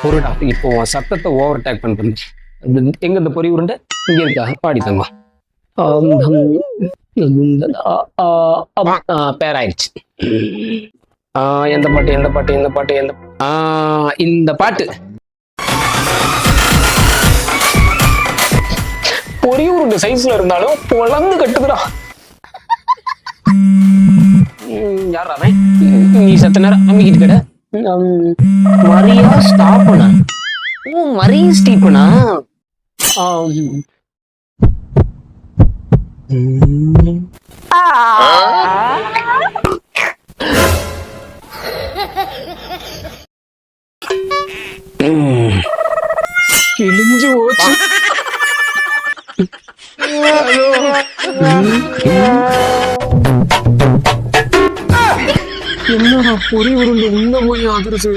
பொருடா இப்போ சத்தத்தை over take பண்ணுறது. எங்க இந்த பொறி உருண்டை இங்க இருக்கா? பாடி தம்மா. பேராயிடுச்சு. எந்த பாட்டு எந்த பாட்டு எந்த பாட்டு எந்த இந்த பாட்டு. பொறி உருண்டை சைஸ்ல இருந்தாலும் பொழந்து கட்டுதுடா. யாரா நீ சத்த நேரம் அம்மிக்கிட்டு கடை மரியா ஸ்டாப்பனா? ஓ மரியா ஸ்டீப்பனா? கிழிஞ்சு போச்சு. என்னடா பொறி உருண்டை உள்ள போய் அதிர்ச்சு.